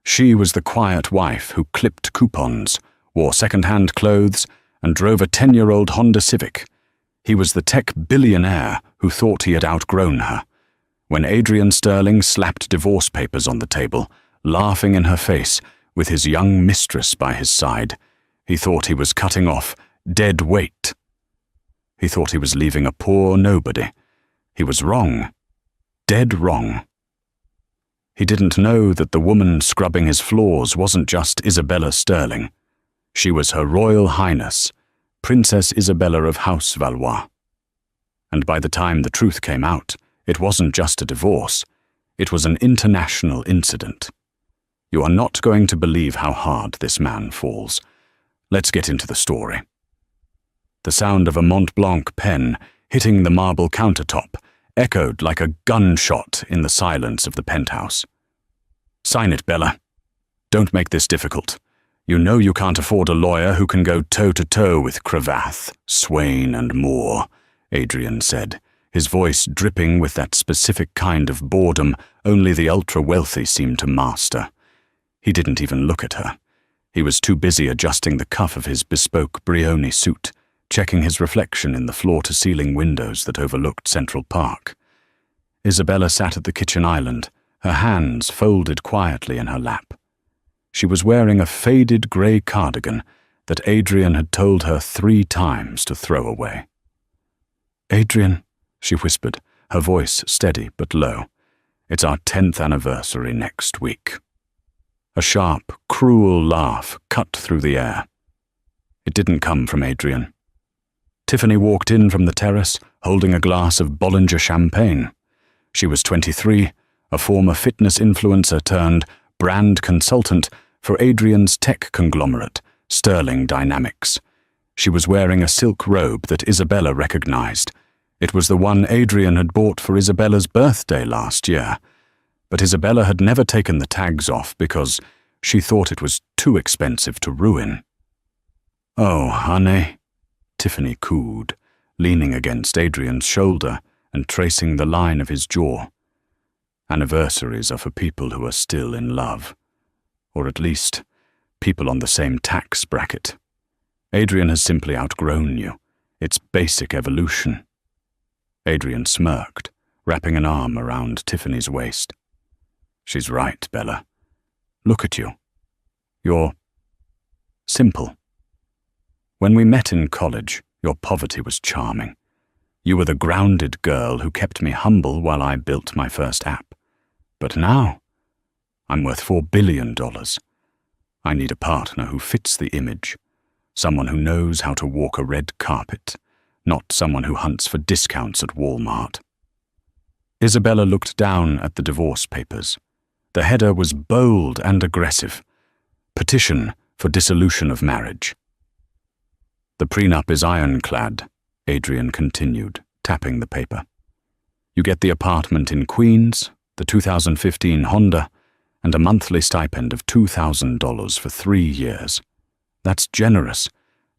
She was the quiet wife who clipped coupons, wore second-hand clothes, and drove a 10-year-old Honda Civic. He was the tech billionaire who thought he had outgrown her. When Adrian Sterling slapped divorce papers on the table, laughing in her face, with his young mistress by his side, he thought he was cutting off dead weight. He thought he was leaving a poor nobody. He was wrong. Dead wrong. He didn't know that the woman scrubbing his floors wasn't just Isabella Sterling. She was Her Royal Highness, Princess Isabella of House Valois. And by the time the truth came out, it wasn't just a divorce. It was an international incident. You are not going to believe how hard this man falls. Let's get into the story. The sound of a Mont Blanc pen hitting the marble countertop echoed like a gunshot in the silence of the penthouse. Sign it, Bella. Don't make this difficult. You know you can't afford a lawyer who can go toe-to-toe with Cravath, Swain, and Moore, Adrian said, his voice dripping with that specific kind of boredom only the ultra-wealthy seem to master. He didn't even look at her. He was too busy adjusting the cuff of his bespoke Brioni suit, checking his reflection in the floor-to-ceiling windows that overlooked Central Park. Isabella sat at the kitchen island, her hands folded quietly in her lap. She was wearing a faded grey cardigan that Adrian had told her 3 times to throw away. "Adrian," she whispered, her voice steady but low, "it's our 10th anniversary next week." A sharp, cruel laugh cut through the air. It didn't come from Adrian. Tiffany walked in from the terrace, holding a glass of Bollinger champagne. She was 23, a former fitness influencer turned brand consultant for Adrian's tech conglomerate, Sterling Dynamics. She was wearing a silk robe that Isabella recognized. It was the one Adrian had bought for Isabella's birthday last year. But Isabella had never taken the tags off because she thought it was too expensive to ruin. "Oh, honey," Tiffany cooed, leaning against Adrian's shoulder and tracing the line of his jaw. Anniversaries are for people who are still in love. Or at least, people on the same tax bracket. Adrian has simply outgrown you. It's basic evolution. Adrian smirked, wrapping an arm around Tiffany's waist. "She's right, Bella. Look at you. You're simple. When we met in college, your poverty was charming. You were the grounded girl who kept me humble while I built my first app. But now, I'm worth $4 billion. I need a partner who fits the image, someone who knows how to walk a red carpet, not someone who hunts for discounts at Walmart." Isabella looked down at the divorce papers. The header was bold and aggressive. "Petition for dissolution of marriage." "The prenup is ironclad," Adrian continued, tapping the paper. "You get the apartment in Queens, the 2015 Honda, and a monthly stipend of $2,000 for 3 years. That's generous,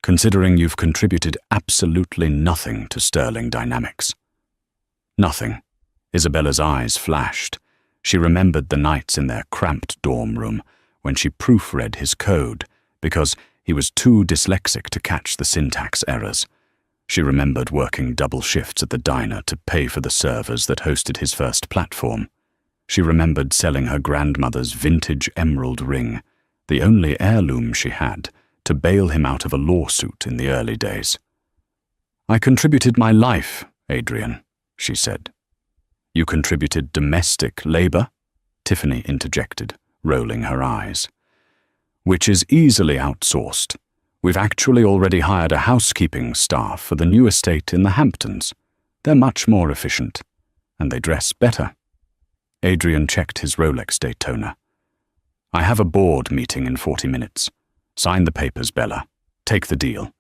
considering you've contributed absolutely nothing to Sterling Dynamics." "Nothing." Isabella's eyes flashed. She remembered the nights in their cramped dorm room when she proofread his code because he was too dyslexic to catch the syntax errors. She remembered working double shifts at the diner to pay for the servers that hosted his first platform. She remembered selling her grandmother's vintage emerald ring, the only heirloom she had, to bail him out of a lawsuit in the early days. "I contributed my life, Adrian," she said. "You contributed domestic labor?" Tiffany interjected, rolling her eyes. "Which is easily outsourced. We've actually already hired a housekeeping staff for the new estate in the Hamptons. They're much more efficient, and they dress better." Adrian checked his Rolex Daytona. "I have a board meeting in 40 minutes. Sign the papers, Bella. Take the deal.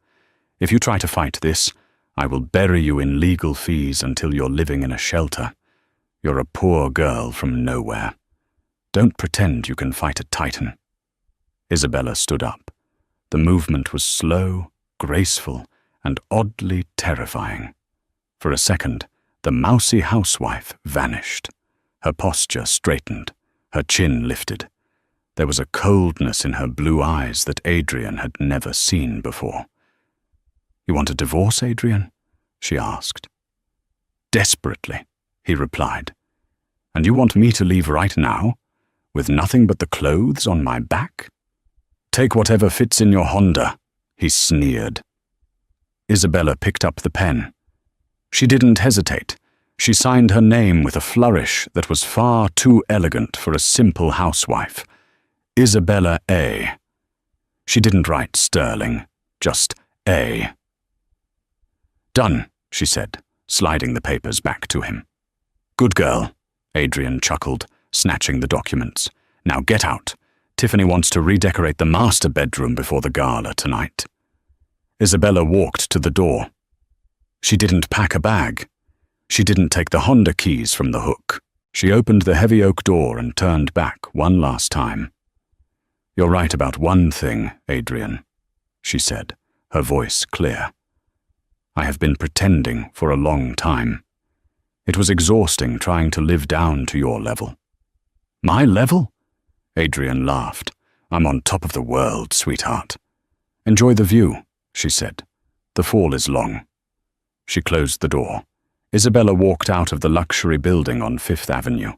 If you try to fight this, I will bury you in legal fees until you're living in a shelter. You're a poor girl from nowhere. Don't pretend you can fight a titan." Isabella stood up. The movement was slow, graceful, and oddly terrifying. For a second, the mousy housewife vanished. Her posture straightened, her chin lifted. There was a coldness in her blue eyes that Adrian had never seen before. "You want a divorce, Adrian?" she asked. "Desperately," he replied. "And you want me to leave right now, with nothing but the clothes on my back?" "Take whatever fits in your Honda," he sneered. Isabella picked up the pen. She didn't hesitate. She signed her name with a flourish that was far too elegant for a simple housewife. Isabella A. She didn't write Sterling, just A. "Done," she said, sliding the papers back to him. "Good girl," Adrian chuckled, snatching the documents. "Now get out. Tiffany wants to redecorate the master bedroom before the gala tonight." Isabella walked to the door. She didn't pack a bag. She didn't take the Honda keys from the hook. She opened the heavy oak door and turned back one last time. "You're right about one thing, Adrian," she said, her voice clear. "I have been pretending for a long time. It was exhausting trying to live down to your level." "My level?" Adrian laughed. "I'm on top of the world, sweetheart." "Enjoy the view," she said. "The fall is long." She closed the door. Isabella walked out of the luxury building on Fifth Avenue.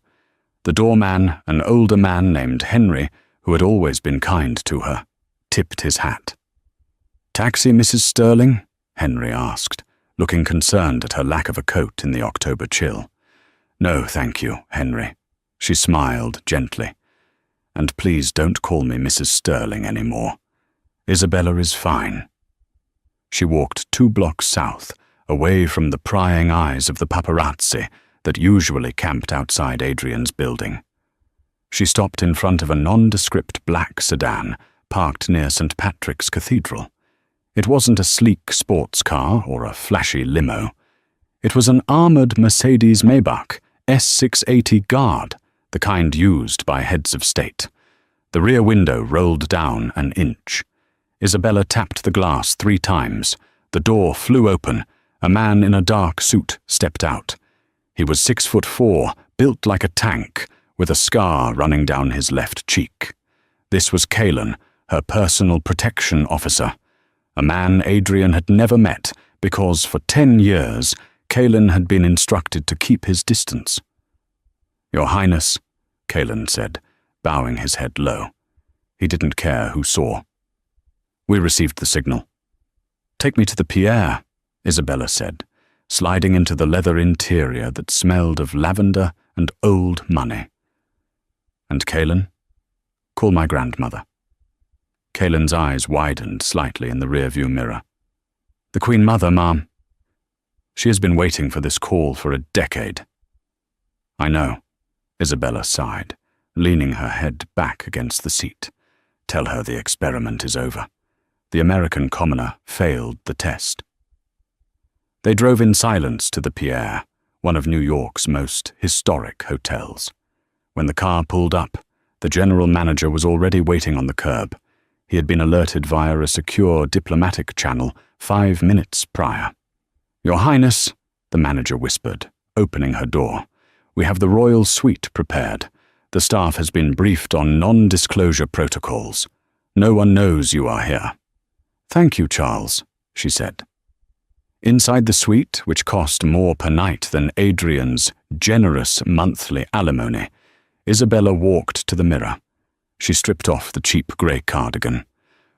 The doorman, an older man named Henry, who had always been kind to her, tipped his hat. "Taxi, Mrs. Sterling?" Henry asked, looking concerned at her lack of a coat in the October chill. "No, thank you, Henry." She smiled gently. "And please don't call me Mrs. Sterling anymore. Isabella is fine." She walked 2 blocks south, away from the prying eyes of the paparazzi that usually camped outside Adrian's building. She stopped in front of a nondescript black sedan parked near St. Patrick's Cathedral. It wasn't a sleek sports car or a flashy limo. It was an armored Mercedes-Maybach S680 Guard, the kind used by heads of state. The rear window rolled down an inch. Isabella tapped the glass 3 times. The door flew open. A man in a dark suit stepped out. He was 6'4", built like a tank, with a scar running down his left cheek. This was Kalen, her personal protection officer, a man Adrian had never met because for 10 years Kalen had been instructed to keep his distance. "Your Highness," Kalen said, bowing his head low. He didn't care who saw. "We received the signal." "Take me to the Pierre," Isabella said, sliding into the leather interior that smelled of lavender and old money. "And Kalen? Call my grandmother." Kalen's eyes widened slightly in the rearview mirror. "The Queen Mother, Ma'am. She has been waiting for this call for a decade." "I know," Isabella sighed, leaning her head back against the seat. "Tell her the experiment is over. The American commoner failed the test." They drove in silence to the Pierre, one of New York's most historic hotels. When the car pulled up, the general manager was already waiting on the curb. He had been alerted via a secure diplomatic channel 5 minutes prior. "Your Highness," the manager whispered, opening her door, "we have the royal suite prepared. The staff has been briefed on non-disclosure protocols. No one knows you are here." "Thank you, Charles," she said. Inside the suite, which cost more per night than Adrian's generous monthly alimony, Isabella walked to the mirror. She stripped off the cheap grey cardigan.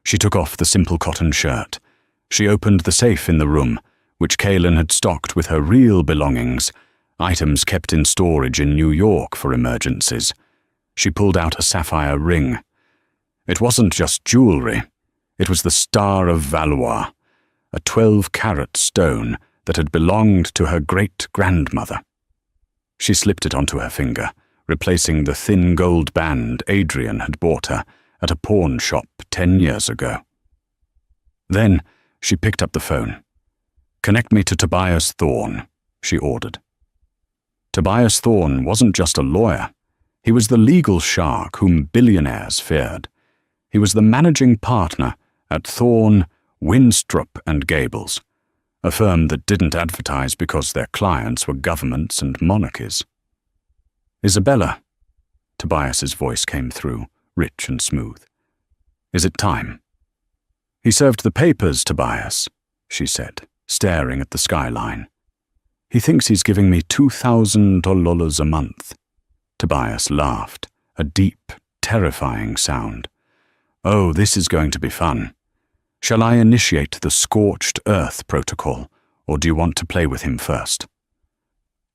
She took off the simple cotton shirt. She opened the safe in the room, which Kalen had stocked with her real belongings, items kept in storage in New York for emergencies. She pulled out a sapphire ring. It wasn't just jewelry. It was the Star of Valois, a 12-carat stone that had belonged to her great-grandmother. She slipped it onto her finger, replacing the thin gold band Adrian had bought her at a pawn shop 10 years ago. Then she picked up the phone. "Connect me to Tobias Thorne," she ordered. Tobias Thorne wasn't just a lawyer. He was the legal shark whom billionaires feared. He was the managing partner at Thorne, Winstrup and Gables, a firm that didn't advertise because their clients were governments and monarchies. "Isabella," Tobias's voice came through, rich and smooth. "Is it time?" "He served the papers, Tobias," she said, staring at the skyline. "He thinks he's giving me $2,000 a month." Tobias laughed, a deep, terrifying sound. "Oh, this is going to be fun. Shall I initiate the scorched earth protocol, or do you want to play with him first?"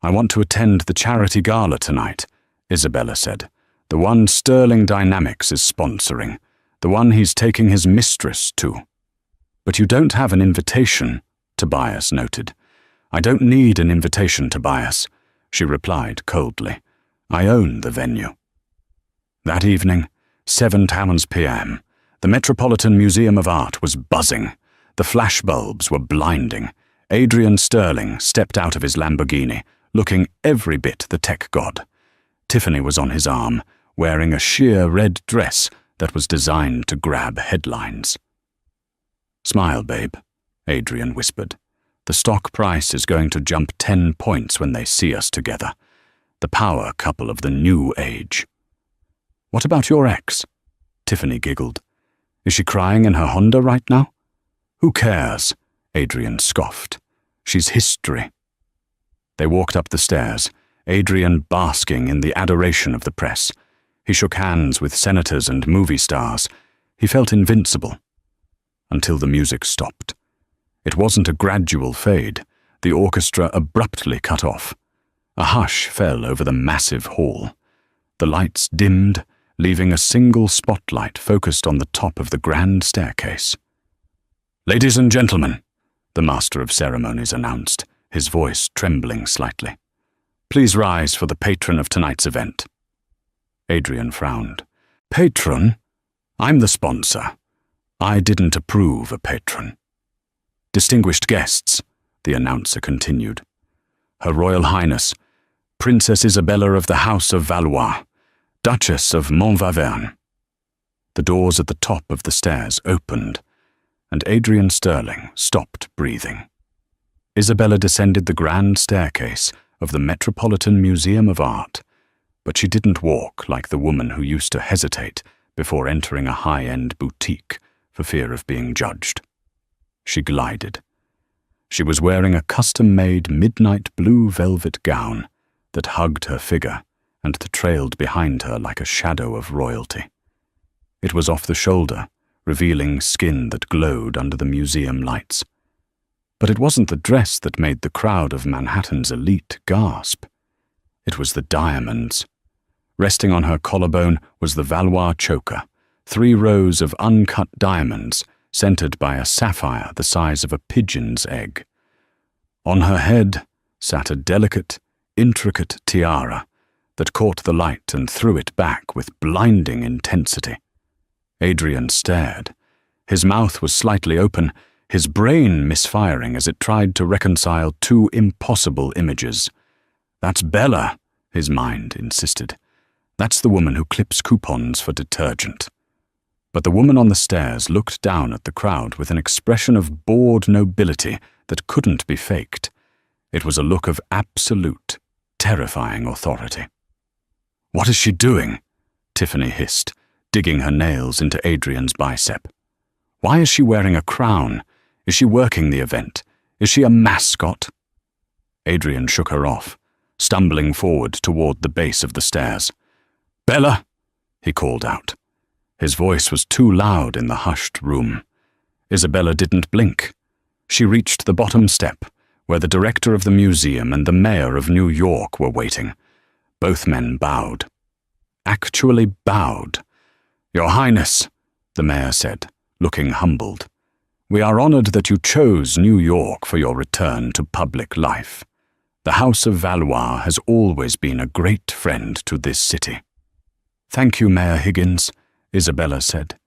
"I want to attend the charity gala tonight," Isabella said. "The one Sterling Dynamics is sponsoring, the one he's taking his mistress to." "But you don't have an invitation," Tobias noted. "I don't need an invitation, Tobias," she replied coldly. "I own the venue." That evening, 7:00 p.m., the Metropolitan Museum of Art was buzzing. The flashbulbs were blinding. Adrian Sterling stepped out of his Lamborghini, looking every bit the tech god. Tiffany was on his arm, wearing a sheer red dress that was designed to grab headlines. "Smile, babe," Adrian whispered. "The stock price is going to jump 10 points when they see us together. The power couple of the new age." "What about your ex?" Tiffany giggled. "Is she crying in her Honda right now?" "Who cares?" Adrian scoffed. "She's history." They walked up the stairs, Adrian basking in the adoration of the press. He shook hands with senators and movie stars. He felt invincible. Until the music stopped. It wasn't a gradual fade. The orchestra abruptly cut off. A hush fell over the massive hall. The lights dimmed, leaving a single spotlight focused on the top of the grand staircase. "Ladies and gentlemen," the master of ceremonies announced, his voice trembling slightly. "Please rise for the patron of tonight's event." Adrian frowned. "Patron? I'm the sponsor. I didn't approve a patron." "Distinguished guests," the announcer continued. "Her Royal Highness, Princess Isabella of the House of Valois, Duchess of Montvaverne." The doors at the top of the stairs opened, and Adrian Sterling stopped breathing. Isabella descended the grand staircase of the Metropolitan Museum of Art, but she didn't walk like the woman who used to hesitate before entering a high-end boutique for fear of being judged. She glided. She was wearing a custom-made midnight blue velvet gown that hugged her figure and that trailed behind her like a shadow of royalty. It was off the shoulder, revealing skin that glowed under the museum lights. But it wasn't the dress that made the crowd of Manhattan's elite gasp. It was the diamonds. Resting on her collarbone was the Valois choker, 3 rows of uncut diamonds centered by a sapphire the size of a pigeon's egg. On her head sat a delicate, intricate tiara that caught the light and threw it back with blinding intensity. Adrian stared. His mouth was slightly open, his brain misfiring as it tried to reconcile 2 impossible images. "That's Bella," his mind insisted. "That's the woman who clips coupons for detergent." But the woman on the stairs looked down at the crowd with an expression of bored nobility that couldn't be faked. It was a look of absolute, terrifying authority. "What is she doing?" Tiffany hissed, digging her nails into Adrian's bicep. "Why is she wearing a crown? Is she working the event? Is she a mascot?" Adrian shook her off, stumbling forward toward the base of the stairs. "Bella!" he called out. His voice was too loud in the hushed room. Isabella didn't blink. She reached the bottom step, where the director of the museum and the mayor of New York were waiting. Both men bowed. Actually bowed. "Your Highness," the mayor said, looking humbled. "We are honored that you chose New York for your return to public life. The House of Valois has always been a great friend to this city." "Thank you, Mayor Higgins," Isabella said.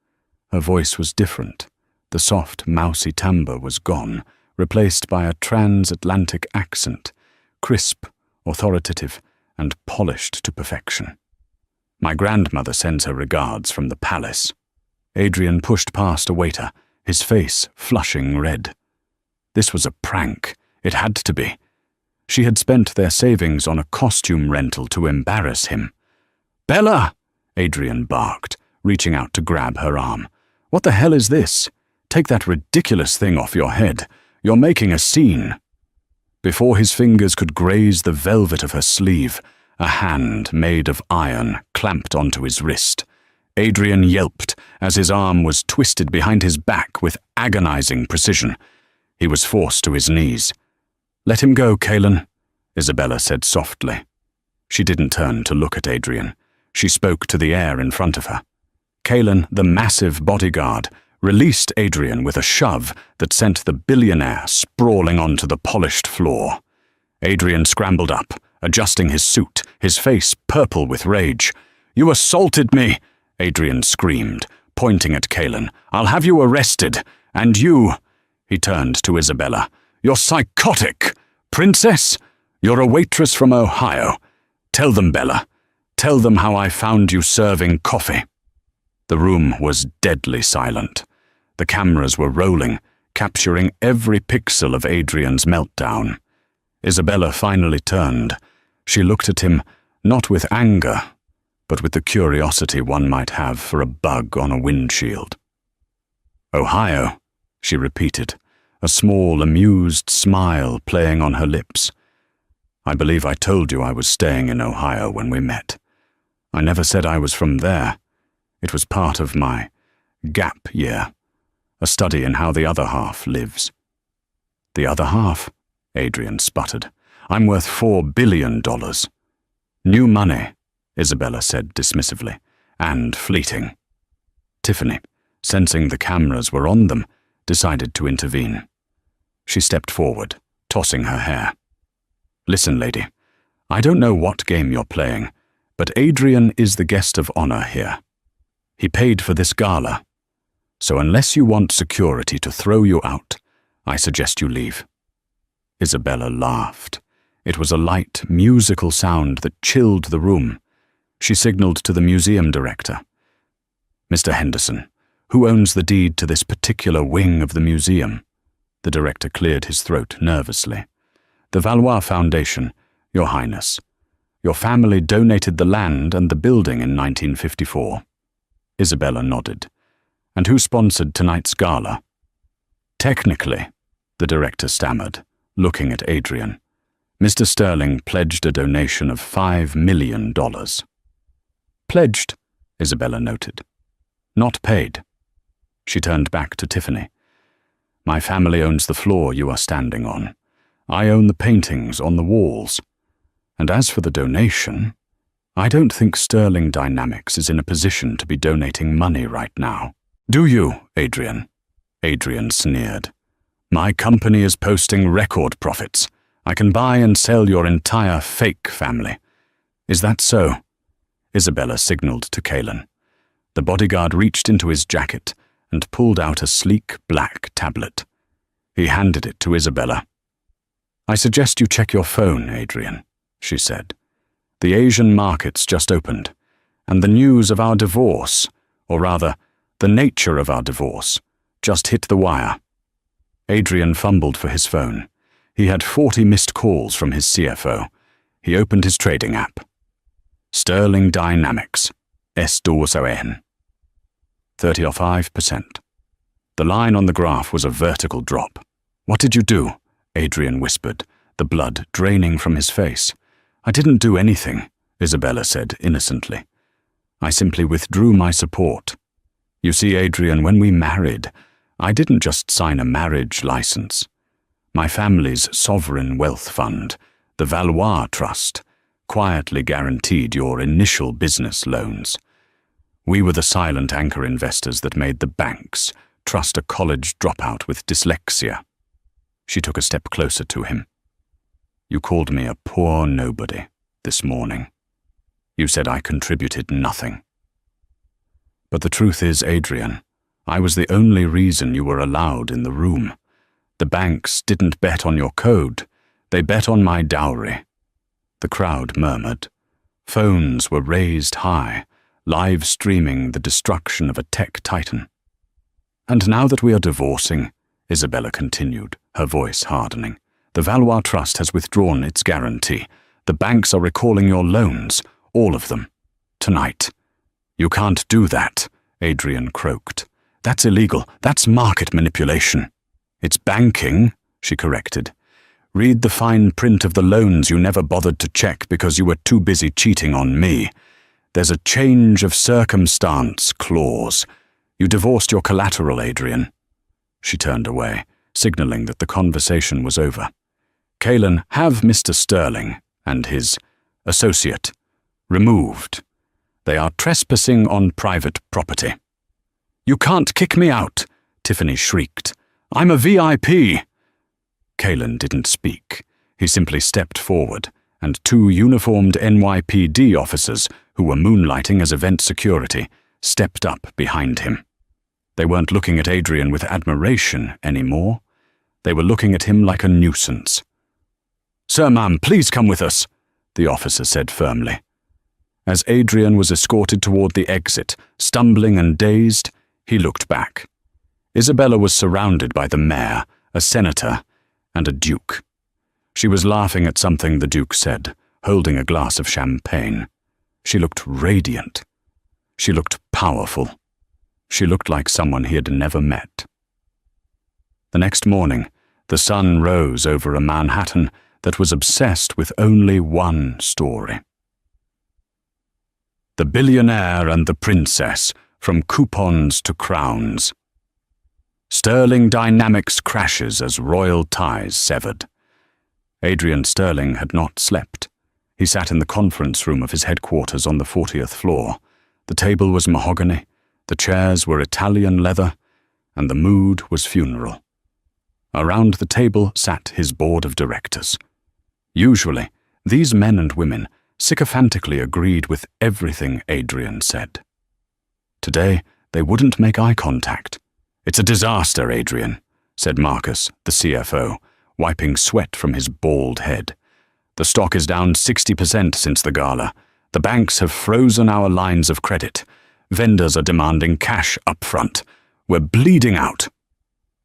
Her voice was different. The soft, mousy timbre was gone, replaced by a transatlantic accent, crisp, authoritative, and polished to perfection. "My grandmother sends her regards from the palace." Adrian pushed past a waiter, his face flushing red. This was a prank. It had to be. She had spent their savings on a costume rental to embarrass him. "Bella!" Adrian barked, reaching out to grab her arm. "What the hell is this? Take that ridiculous thing off your head. You're making a scene." Before his fingers could graze the velvet of her sleeve, a hand made of iron clamped onto his wrist. Adrian yelped as his arm was twisted behind his back with agonizing precision. He was forced to his knees. "Let him go, Kalen," Isabella said softly. She didn't turn to look at Adrian. She spoke to the air in front of her. Kalen, the massive bodyguard, released Adrian with a shove that sent the billionaire sprawling onto the polished floor. Adrian scrambled up, adjusting his suit, his face purple with rage. "You assaulted me!" Adrian screamed, pointing at Kalen. "I'll have you arrested. And you," he turned to Isabella, "you're psychotic. Princess, you're a waitress from Ohio. Tell them, Bella. Tell them how I found you serving coffee." The room was deadly silent. The cameras were rolling, capturing every pixel of Adrian's meltdown. Isabella finally turned. She looked at him, not with anger, but with the curiosity one might have for a bug on a windshield. "Ohio," she repeated, a small, amused smile playing on her lips. "I believe I told you I was staying in Ohio when we met. I never said I was from there. It was part of my gap year, a study in how the other half lives." "The other half?" Adrian sputtered. "I'm worth $4 billion. New money," Isabella said dismissively, "and fleeting." Tiffany, sensing the cameras were on them, decided to intervene. She stepped forward, tossing her hair. "Listen, lady, I don't know what game you're playing, but Adrian is the guest of honor here. He paid for this gala. So unless you want security to throw you out, I suggest you leave." Isabella laughed. It was a light, musical sound that chilled the room. She signaled to the museum director. "Mr. Henderson, who owns the deed to this particular wing of the museum?" The director cleared his throat nervously. "The Valois Foundation, Your Highness. Your family donated the land and the building in 1954. Isabella nodded. "And who sponsored tonight's gala?" "Technically," the director stammered, looking at Adrian, "Mr. Sterling pledged a donation of $5 million. "Pledged," Isabella noted. "Not paid." She turned back to Tiffany. "My family owns the floor you are standing on. I own the paintings on the walls. And as for the donation, I don't think Sterling Dynamics is in a position to be donating money right now." "Do you, Adrian?" Adrian sneered. "My company is posting record profits. I can buy and sell your entire fake family." "Is that so?" Isabella signaled to Kalen. The bodyguard reached into his jacket and pulled out a sleek black tablet. He handed it to Isabella. "I suggest you check your phone, Adrian," she said. "The Asian markets just opened, and the news of our divorce, or rather, the nature of our divorce, just hit the wire." Adrian fumbled for his phone. He had 40 missed calls from his CFO. He opened his trading app. Sterling Dynamics, S2ON. 35%. The line on the graph was a vertical drop. "What did you do?" Adrian whispered, the blood draining from his face. "I didn't do anything," Isabella said innocently. "I simply withdrew my support. You see, Adrian, when we married, I didn't just sign a marriage license. My family's sovereign wealth fund, the Valois Trust, quietly guaranteed your initial business loans. We were the silent anchor investors that made the banks trust a college dropout with dyslexia." She took a step closer to him. "You called me a poor nobody this morning. You said I contributed nothing. But the truth is, Adrian, I was the only reason you were allowed in the room. The banks didn't bet on your code. They bet on my dowry." The crowd murmured. Phones were raised high, live streaming the destruction of a tech titan. "And now that we are divorcing," Isabella continued, her voice hardening, "the Valois Trust has withdrawn its guarantee. The banks are recalling your loans, all of them, tonight. You can't do that," Adrian croaked. That's illegal. That's market manipulation. It's banking, she corrected. Read the fine print of the loans you never bothered to check because you were too busy cheating on me. There's a change of circumstance clause. You divorced your collateral, Adrian. She turned away, signaling that the conversation was over. Caelan, have Mr. Sterling and his associate removed. They are trespassing on private property. You can't kick me out, Tiffany shrieked. I'm a VIP. Caelan didn't speak. He simply stepped forward, and two uniformed NYPD officers, who were moonlighting as event security, stepped up behind him. They weren't looking at Adrian with admiration anymore. They were looking at him like a nuisance. Sir, ma'am, please come with us, the officer said firmly. As Adrian was escorted toward the exit, stumbling and dazed, he looked back. Isabella was surrounded by the mayor, a senator, and a duke. She was laughing at something the duke said, holding a glass of champagne. She looked radiant. She looked powerful. She looked like someone he had never met. The next morning, the sun rose over a Manhattan that was obsessed with only one story. The Billionaire and the Princess, from coupons to crowns. Sterling Dynamics crashes as royal ties severed. Adrian Sterling had not slept. He sat in the conference room of his headquarters on the 40th floor. The table was mahogany, the chairs were Italian leather, and the mood was funeral. Around the table sat his board of directors. Usually, these men and women sycophantically agreed with everything Adrian said. Today, they wouldn't make eye contact. It's a disaster, Adrian, said Marcus, the CFO, wiping sweat from his bald head. The stock is down 60% since the gala. The banks have frozen our lines of credit. Vendors are demanding cash up front. We're bleeding out.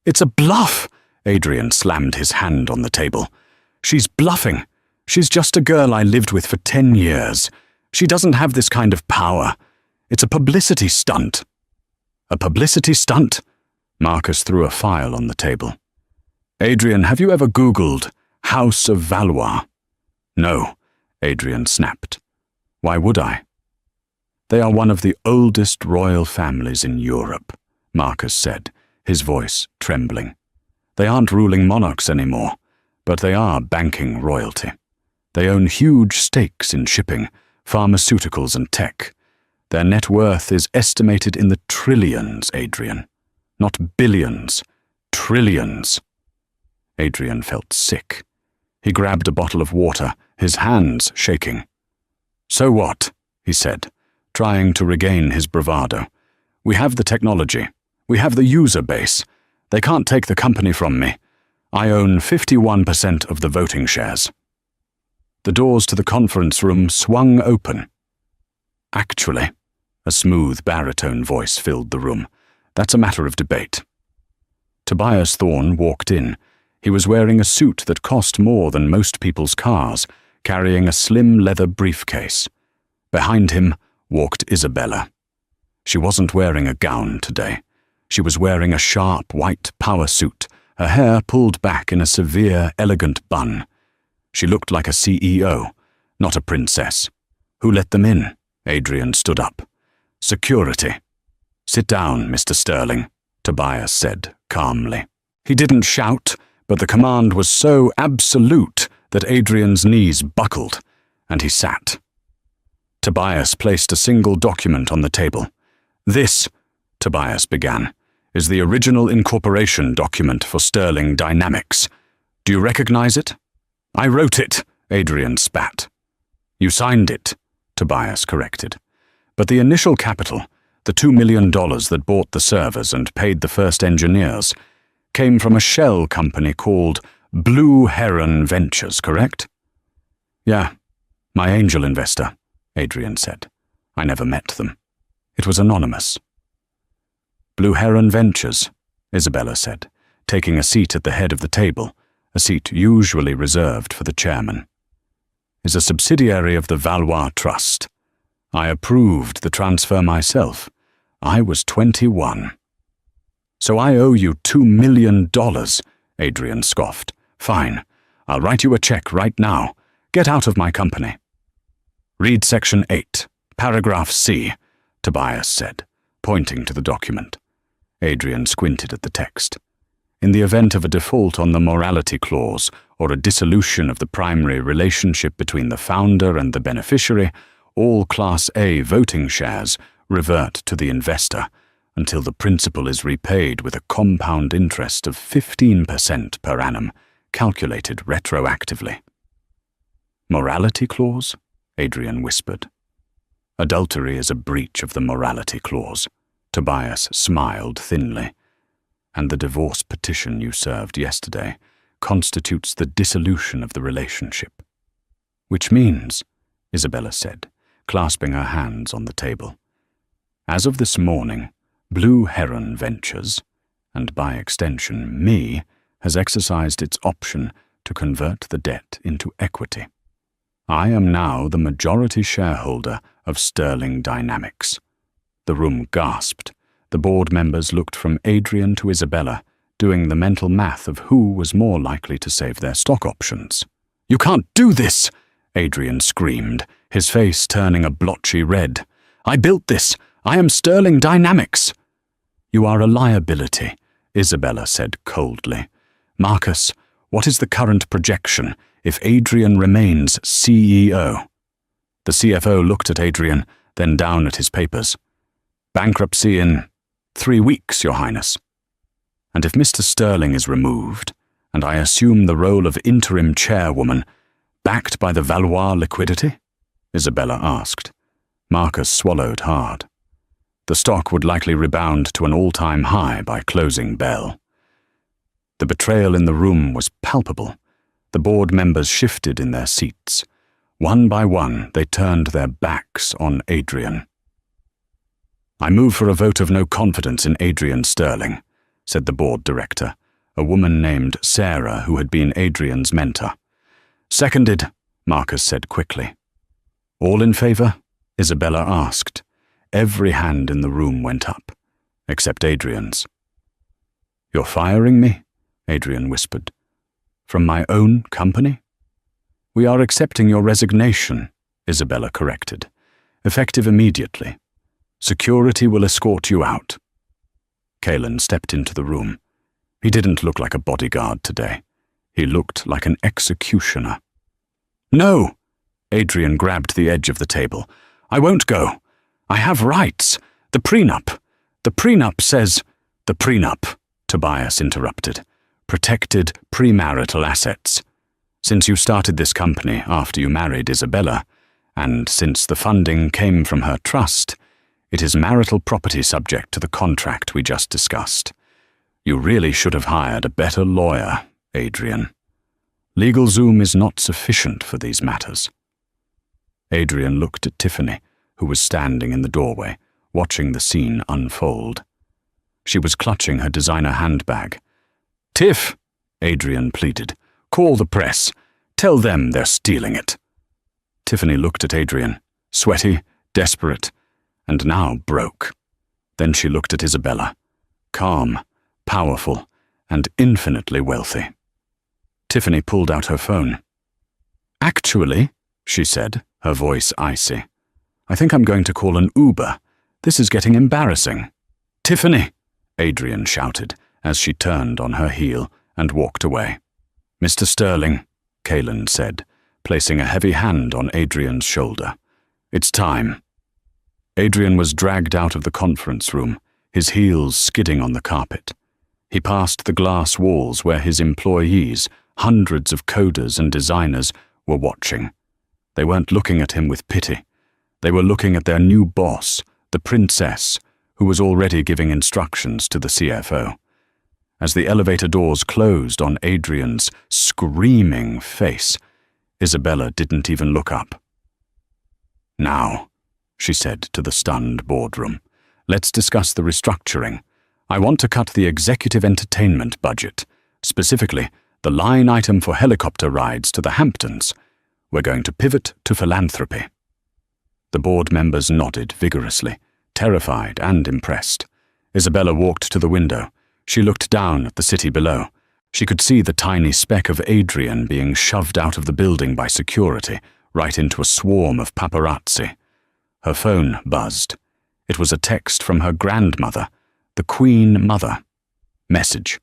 It's a bluff, Adrian slammed his hand on the table. She's bluffing. She's just a girl I lived with for 10 years. She doesn't have this kind of power. It's a publicity stunt. A publicity stunt? Marcus threw a file on the table. Adrian, have you ever Googled House of Valois? No, Adrian snapped. Why would I? They are one of the oldest royal families in Europe, Marcus said, his voice trembling. They aren't ruling monarchs anymore, but they are banking royalty. They own huge stakes in shipping, pharmaceuticals and tech. Their net worth is estimated in the trillions, Adrian. Not billions, trillions. Adrian felt sick. He grabbed a bottle of water, his hands shaking. So what? He said, trying to regain his bravado. We have the technology. We have the user base. They can't take the company from me. I own 51% of the voting shares. The doors to the conference room swung open. Actually, a smooth baritone voice filled the room. That's a matter of debate. Tobias Thorne walked in. He was wearing a suit that cost more than most people's cars, carrying a slim leather briefcase. Behind him walked Isabella. She wasn't wearing a gown today. She was wearing a sharp white power suit, her hair pulled back in a severe, elegant bun. She looked like a CEO, not a princess. Who let them in? Adrian stood up. Security. Sit down, Mr. Sterling, Tobias said calmly. He didn't shout, but the command was so absolute that Adrian's knees buckled, and he sat. Tobias placed a single document on the table. This, Tobias began, is the original incorporation document for Sterling Dynamics. Do you recognize it? I wrote it, Adrian spat. You signed it, Tobias corrected. But the initial capital, the $2 million that bought the servers and paid the first engineers, came from a shell company called Blue Heron Ventures, correct? Yeah, my angel investor, Adrian said. I never met them. It was anonymous. Blue Heron Ventures, Isabella said, taking a seat at the head of the table, a seat usually reserved for the chairman, is a subsidiary of the Valois Trust. I approved the transfer myself. I was 21. So I owe you $2 million, Adrian scoffed. Fine, I'll write you a check right now. Get out of my company. Read Section 8, Paragraph C, Tobias said, pointing to the document. Adrian squinted at the text. In the event of a default on the morality clause or a dissolution of the primary relationship between the founder and the beneficiary, all Class A voting shares revert to the investor until the principal is repaid with a compound interest of 15% per annum, calculated retroactively. Morality clause? Adrian whispered. Adultery is a breach of the morality clause. Tobias smiled thinly. And the divorce petition you served yesterday constitutes the dissolution of the relationship. Which means, Isabella said, clasping her hands on the table, as of this morning, Blue Heron Ventures, and by extension me, has exercised its option to convert the debt into equity. I am now the majority shareholder of Sterling Dynamics. The room gasped. The board members looked from Adrian to Isabella, doing the mental math of who was more likely to save their stock options. "You can't do this!" Adrian screamed, his face turning a blotchy red. "I built this! I am Sterling Dynamics!" "You are a liability," Isabella said coldly. "Marcus, what is the current projection if Adrian remains CEO?" The CFO looked at Adrian, then down at his papers. "Bankruptcy in 3 weeks, Your Highness." "And if Mr. Sterling is removed, and I assume the role of interim chairwoman, backed by the Valois liquidity?" Isabella asked. Marcus swallowed hard. The stock would likely rebound to an all-time high by closing bell. The betrayal in the room was palpable. The board members shifted in their seats. One by one, they turned their backs on Adrian. "I move for a vote of no confidence in Adrian Sterling," said the board director, a woman named Sarah who had been Adrian's mentor. "Seconded," Marcus said quickly. "All in favor?" Isabella asked. Every hand in the room went up, except Adrian's. "You're firing me?" Adrian whispered. "From my own company?" "We are accepting your resignation," Isabella corrected, "effective immediately. Security will escort you out." Kalen stepped into the room. He didn't look like a bodyguard today. He looked like an executioner. "No!" Adrian grabbed the edge of the table. "I won't go. I have rights. The prenup. The prenup says—" "The prenup," Tobias interrupted. "Protected premarital assets. Since you started this company after you married Isabella, and since the funding came from her trust, it is marital property subject to the contract we just discussed. You really should have hired a better lawyer, Adrian. LegalZoom is not sufficient for these matters." Adrian looked at Tiffany, who was standing in the doorway, watching the scene unfold. She was clutching her designer handbag. "Tiff," Adrian pleaded, "call the press. Tell them they're stealing it." Tiffany looked at Adrian, sweaty, desperate, and now broke. Then she looked at Isabella, calm, powerful, and infinitely wealthy. Tiffany pulled out her phone. "Actually," she said, her voice icy, "I think I'm going to call an Uber. This is getting embarrassing." "Tiffany!" Adrian shouted as she turned on her heel and walked away. "Mr. Sterling," Kalen said, placing a heavy hand on Adrian's shoulder. "It's time." Adrian was dragged out of the conference room, his heels skidding on the carpet. He passed the glass walls where his employees, hundreds of coders and designers, were watching. They weren't looking at him with pity. They were looking at their new boss, the princess, who was already giving instructions to the CFO. As the elevator doors closed on Adrian's screaming face, Isabella didn't even look up. "Now," she said to the stunned boardroom, "let's discuss the restructuring. I want to cut the executive entertainment budget, specifically the line item for helicopter rides to the Hamptons. We're going to pivot to philanthropy." The board members nodded vigorously, terrified and impressed. Isabella walked to the window. She looked down at the city below. She could see the tiny speck of Adrian being shoved out of the building by security, right into a swarm of paparazzi. Her phone buzzed. It was a text from her grandmother, the Queen Mother. Message: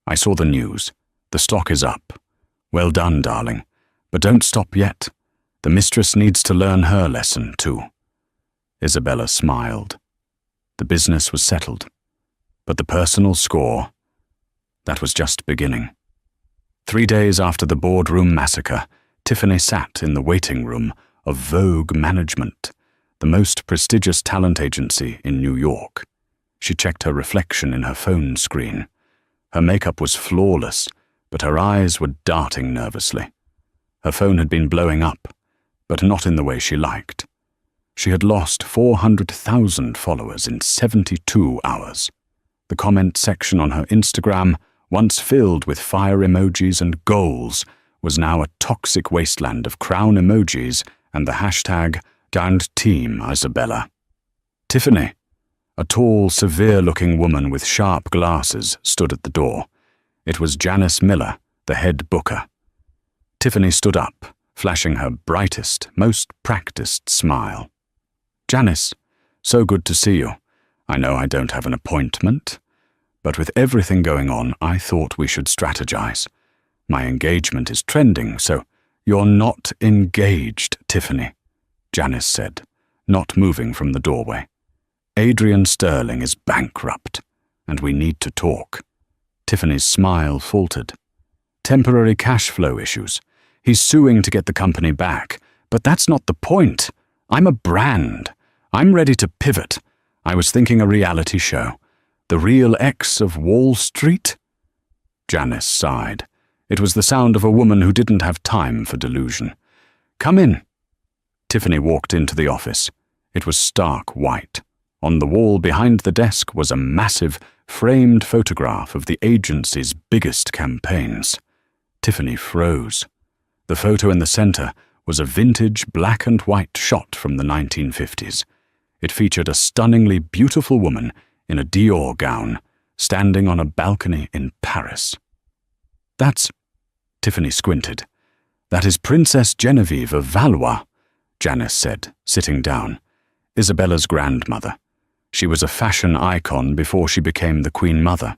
I saw the news. The stock is up. Well done, darling. But don't stop yet. The mistress needs to learn her lesson, too. Isabella smiled. The business was settled. But the personal score, that was just beginning. 3 days after the boardroom massacre, Tiffany sat in the waiting room of Vogue Management, the most prestigious talent agency in New York. She checked her reflection in her phone screen. Her makeup was flawless, but her eyes were darting nervously. Her phone had been blowing up, but not in the way she liked. She had lost 400,000 followers in 72 hours. The comment section on her Instagram, once filled with fire emojis and goals, was now a toxic wasteland of crown emojis and the hashtag #DownedTeamIsabella. Tiffany, a tall, severe-looking woman with sharp glasses, stood at the door. It was Janice Miller, the head booker. Tiffany stood up, flashing her brightest, most practiced smile. Janice, so good to see you. I know I don't have an appointment, but with everything going on, I thought we should strategize. My engagement is trending, so you're not engaged, Tiffany, Janice said, not moving from the doorway. Adrian Sterling is bankrupt, and we need to talk. Tiffany's smile faltered. Temporary cash flow issues. He's suing to get the company back, but that's not the point. I'm a brand. I'm ready to pivot. I was thinking a reality show. The Real X of Wall Street? Janice sighed. It was the sound of a woman who didn't have time for delusion. Come in. Tiffany walked into the office. It was stark white. On the wall behind the desk was a massive, framed photograph of the agency's biggest campaigns. Tiffany froze. The photo in the center was a vintage black and white shot from the 1950s. It featured a stunningly beautiful woman in a Dior gown, standing on a balcony in Paris. That's... Tiffany squinted. That is Princess Genevieve of Valois, Janice said, sitting down. Isabella's grandmother. She was a fashion icon before she became the Queen Mother.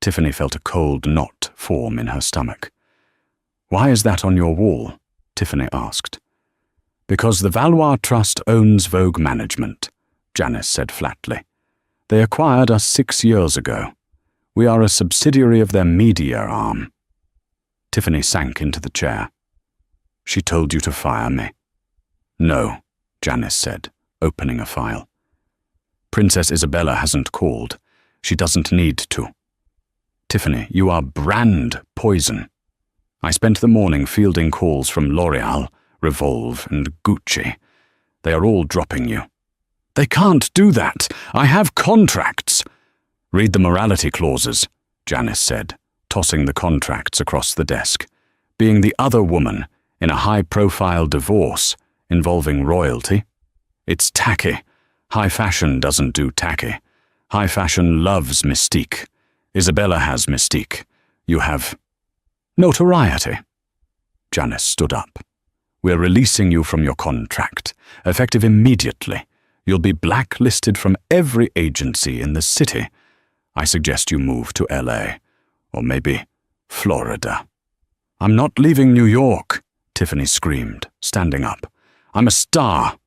Tiffany felt a cold knot form in her stomach. Why is that on your wall? Tiffany asked. Because the Valois Trust owns Vogue Management, Janice said flatly. They acquired us 6 years ago. We are a subsidiary of their media arm. Tiffany sank into the chair. She told you to fire me. No, Janice said, opening a file. Princess Isabella hasn't called. She doesn't need to. Tiffany, you are brand poison. I spent the morning fielding calls from L'Oreal, Revolve, and Gucci. They are all dropping you. They can't do that. I have contracts. Read the morality clauses, Janice said, tossing the contracts across the desk. Being the other woman in a high-profile divorce involving royalty. It's tacky. High fashion doesn't do tacky. High fashion loves mystique. Isabella has mystique. You have notoriety. Janice stood up. We're releasing you from your contract, effective immediately. You'll be blacklisted from every agency in the city. I suggest you move to LA, or maybe Florida. I'm not leaving New York, Tiffany screamed, standing up. I'm a star.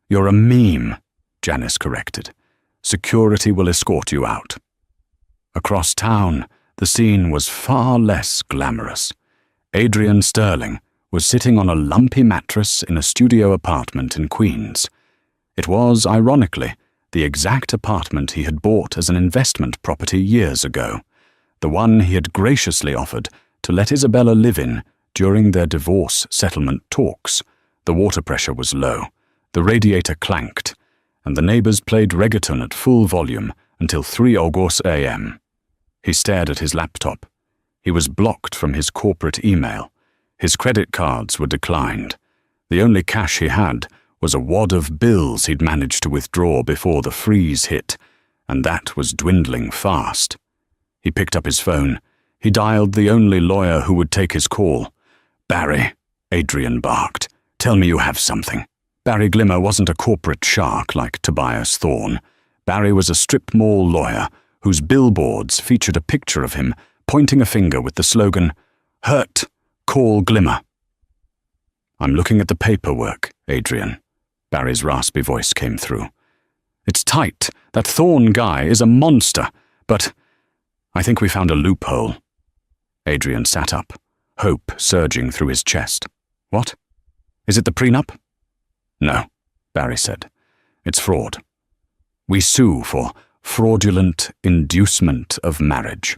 You're a meme, Janice corrected. Security will escort you out. Across town, the scene was far less glamorous. Adrian Sterling was sitting on a lumpy mattress in a studio apartment in Queens. It was, ironically, the exact apartment he had bought as an investment property years ago, the one he had graciously offered to let Isabella live in during their divorce settlement talks. The water pressure was low, the radiator clanked, and the neighbors played reggaeton at full volume until 3 August a.m. He stared at his laptop. He was blocked from his corporate email. His credit cards were declined. The only cash he had was a wad of bills he'd managed to withdraw before the freeze hit, and that was dwindling fast. He picked up his phone. He dialed the only lawyer who would take his call. "Barry," Adrian barked, "tell me you have something." Barry Glimmer wasn't a corporate shark like Tobias Thorne. Barry was a strip mall lawyer whose billboards featured a picture of him pointing a finger with the slogan, "Hurt, call Glimmer." "I'm looking at the paperwork, Adrian." Barry's raspy voice came through. "It's tight. That Thorne guy is a monster, but I think we found a loophole." Adrian sat up, hope surging through his chest. "What? Is it the prenup?" "No," Barry said. "It's fraud. We sue for fraudulent inducement of marriage.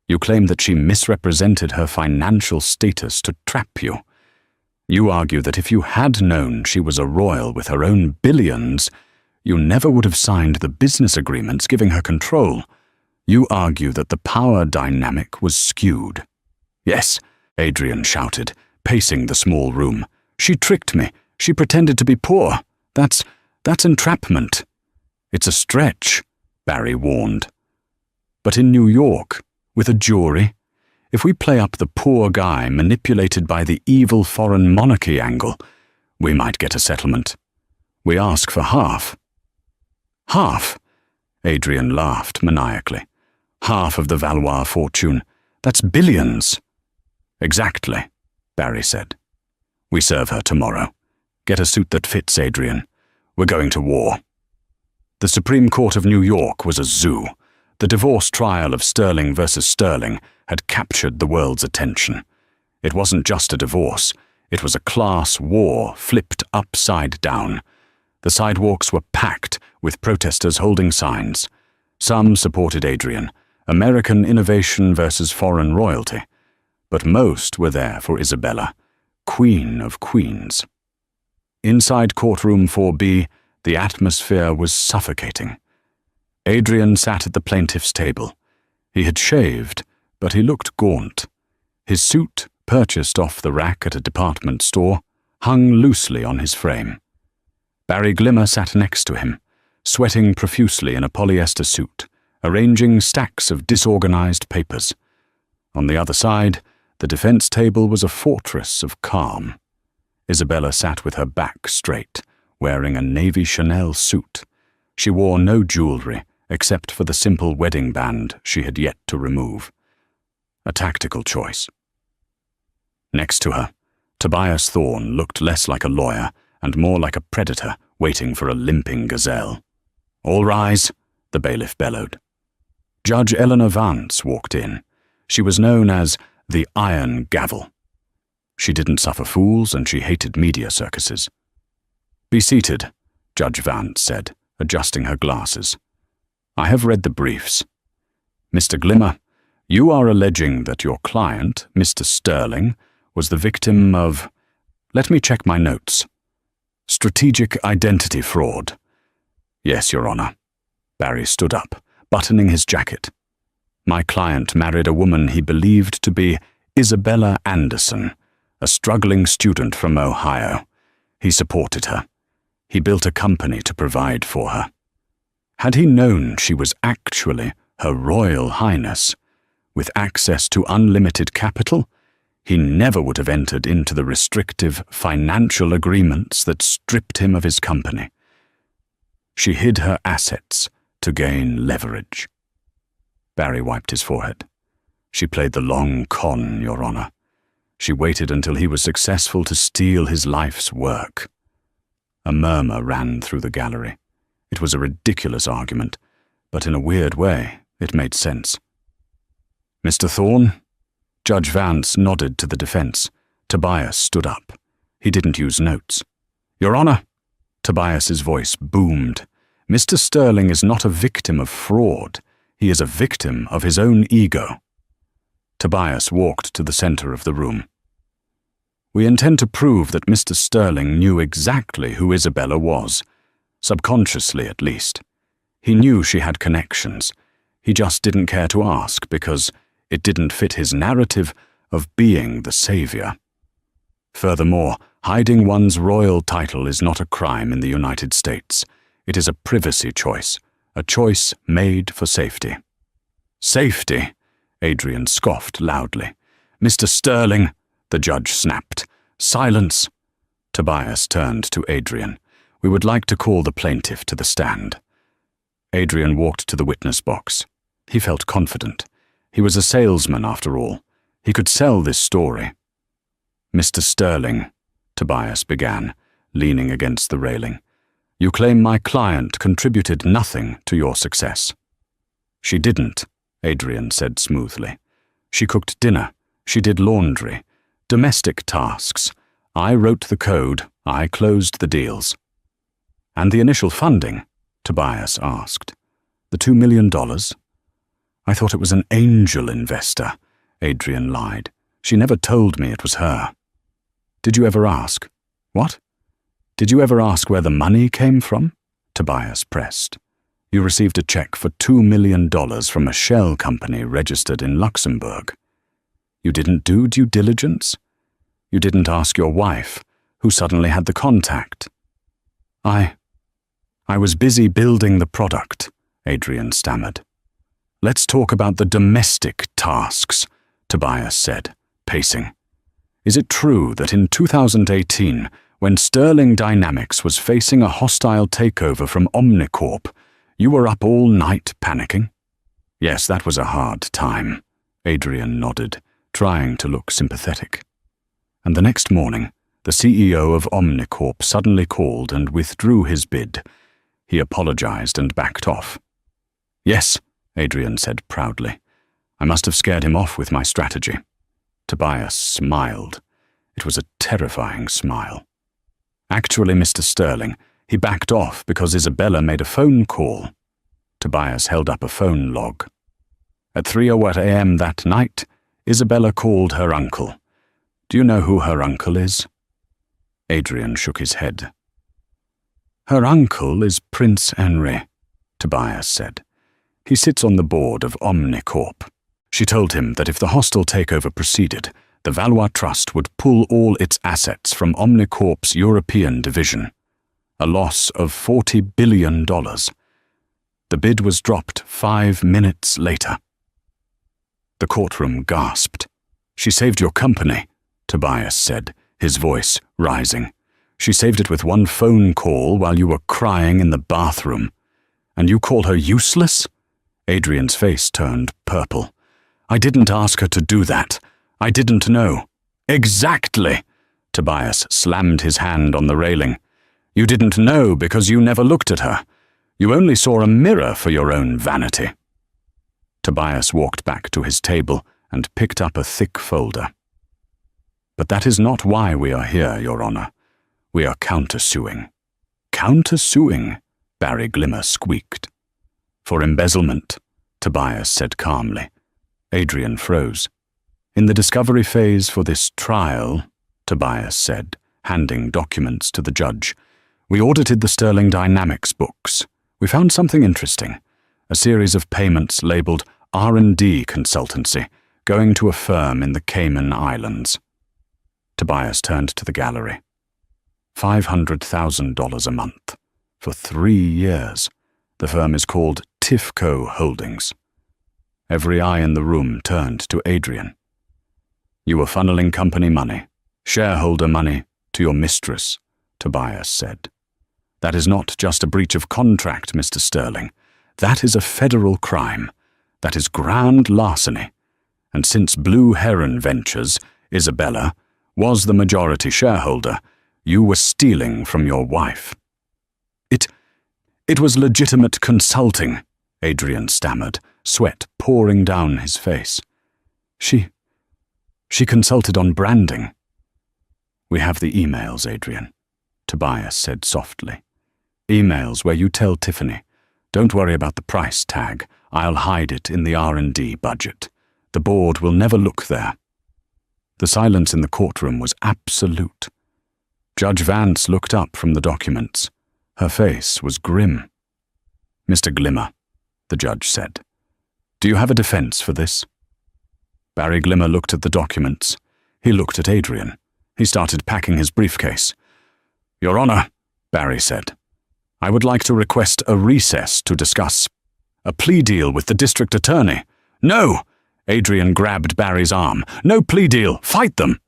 You claim that she misrepresented her financial status to trap you. You argue that if you had known she was a royal with her own billions, you never would have signed the business agreements giving her control. You argue that the power dynamic was skewed." "Yes," Adrian shouted, pacing the small room. "She tricked me. She pretended to be poor. That's entrapment." "It's a stretch," Barry warned. "But in New York, with a jury, if we play up the poor guy manipulated by the evil foreign monarchy angle, we might get a settlement. We ask for half." "Half?" Adrian laughed maniacally. "Half of the Valois fortune. That's billions." "Exactly," Barry said. "We serve her tomorrow. Get a suit that fits, Adrian. We're going to war." The Supreme Court of New York was a zoo. The divorce trial of Sterling versus Sterling had captured the world's attention. It wasn't just a divorce. It was a class war flipped upside down. The sidewalks were packed with protesters holding signs. Some supported Adrian, American innovation versus foreign royalty. But most were there for Isabella, Queen of Queens. Inside courtroom 4B, the atmosphere was suffocating. Adrian sat at the plaintiff's table. He had shaved, but he looked gaunt. His suit, purchased off the rack at a department store, hung loosely on his frame. Barry Glimmer sat next to him, sweating profusely in a polyester suit, arranging stacks of disorganized papers. On the other side, the defense table was a fortress of calm. Isabella sat with her back straight, wearing a navy Chanel suit. She wore no jewelry, except for the simple wedding band she had yet to remove. A tactical choice. Next to her, Tobias Thorne looked less like a lawyer and more like a predator waiting for a limping gazelle. "All rise," the bailiff bellowed. Judge Eleanor Vance walked in. She was known as the Iron Gavel. She didn't suffer fools and she hated media circuses. "Be seated," Judge Vance said, adjusting her glasses. "I have read the briefs. Mr. Glimmer, you are alleging that your client, Mr. Sterling, was the victim of, let me check my notes, strategic identity fraud." "Yes, Your Honor." Barry stood up, buttoning his jacket. "My client married a woman he believed to be Isabella Anderson, a struggling student from Ohio. He supported her. He built a company to provide for her. Had he known she was actually Her Royal Highness, with access to unlimited capital, he never would have entered into the restrictive financial agreements that stripped him of his company. She hid her assets to gain leverage." Barry wiped his forehead. "She played the long con, Your Honor. She waited until he was successful to steal his life's work." A murmur ran through the gallery. It was a ridiculous argument, but in a weird way, it made sense. "Mr. Thorne?" Judge Vance nodded to the defense. Tobias stood up. He didn't use notes. "Your Honor," Tobias's voice boomed, "Mr. Sterling is not a victim of fraud. He is a victim of his own ego." Tobias walked to the center of the room. "We intend to prove that Mr. Sterling knew exactly who Isabella was, subconsciously at least. He knew she had connections. He just didn't care to ask because it didn't fit his narrative of being the savior. Furthermore, Hiding one's royal title is not a crime in the United States. It is a privacy choice, a choice made for safety. Safety? Adrian scoffed loudly. Mr. Sterling, the judge snapped. Silence. Tobias turned to Adrian. We would like to call the plaintiff to the stand. Adrian walked to the witness box. He felt confident. He was a salesman, after all. He could sell this story. Mr. Sterling, Tobias began, leaning against the railing. You claim my client contributed nothing to your success. She didn't, Adrian said smoothly. She cooked dinner. She did laundry. Domestic tasks. I wrote the code. I closed the deals. And the initial funding? Tobias asked. The $2 million? I thought it was an angel investor, Adrian lied. She never told me it was her. Did you ever ask? What? Did you ever ask where the money came from? Tobias pressed. You received a check for $2 million from a shell company registered in Luxembourg. You didn't do due diligence? You didn't ask your wife, who suddenly had the contact. I was busy building the product, Adrian stammered. Let's talk about the domestic tasks, Tobias said, pacing. Is it true that in 2018, when Sterling Dynamics was facing a hostile takeover from Omnicorp, you were up all night panicking? Yes, that was a hard time, Adrian nodded, trying to look sympathetic. And the next morning, the CEO of Omnicorp suddenly called and withdrew his bid. He apologized and backed off. Yes, Adrian said proudly. I must have scared him off with my strategy. Tobias smiled. It was a terrifying smile. Actually, Mr. Sterling, he backed off because Isabella made a phone call. Tobias held up a phone log. At 3:00 a.m. that night, Isabella called her uncle. Do you know who her uncle is? Adrian shook his head. Her uncle is Prince Henry, Tobias said. He sits on the board of Omnicorp. She told him that if the hostile takeover proceeded, the Valois Trust would pull all its assets from Omnicorp's European division. A loss of $40 billion. The bid was dropped 5 minutes later. The courtroom gasped. She saved your company, Tobias said, his voice rising. She saved it with one phone call while you were crying in the bathroom. And you call her useless? Adrian's face turned purple. I didn't ask her to do that. I didn't know. Exactly! Tobias slammed his hand on the railing. You didn't know because you never looked at her. You only saw a mirror for your own vanity. Tobias walked back to his table and picked up a thick folder. But that is not why we are here, Your Honor. We are countersuing. Countersuing? Barry Glimmer squeaked. For embezzlement, Tobias said calmly. Adrian froze. In the discovery phase for this trial, Tobias said, handing documents to the judge, we audited the Sterling Dynamics books. We found something interesting. A series of payments labeled R&D consultancy, going to a firm in the Cayman Islands. Tobias turned to the gallery. $500,000 a month. For 3 years. The firm is called Tifco Holdings. Every eye in the room turned to Adrian. You were funneling company money, shareholder money, to your mistress, Tobias said. That is not just a breach of contract, Mr. Sterling. That is a federal crime. That is grand larceny. And since Blue Heron Ventures, Isabella, was the majority shareholder, you were stealing from your wife. It was legitimate consulting, Adrian stammered, sweat pouring down his face. She consulted on branding. We have the emails, Adrian, Tobias said softly. Emails where you tell Tiffany, don't worry about the price tag. I'll hide it in the R&D budget. The board will never look there. The silence in the courtroom was absolute. Judge Vance looked up from the documents. Her face was grim. Mr. Glimmer, the judge said, do you have a defense for this? Barry Glimmer looked at the documents. He looked at Adrian. He started packing his briefcase. "Your Honor," Barry said, "I would like to request a recess to discuss a plea deal with the district attorney." "No!" Adrian grabbed Barry's arm. "No plea deal. Fight them."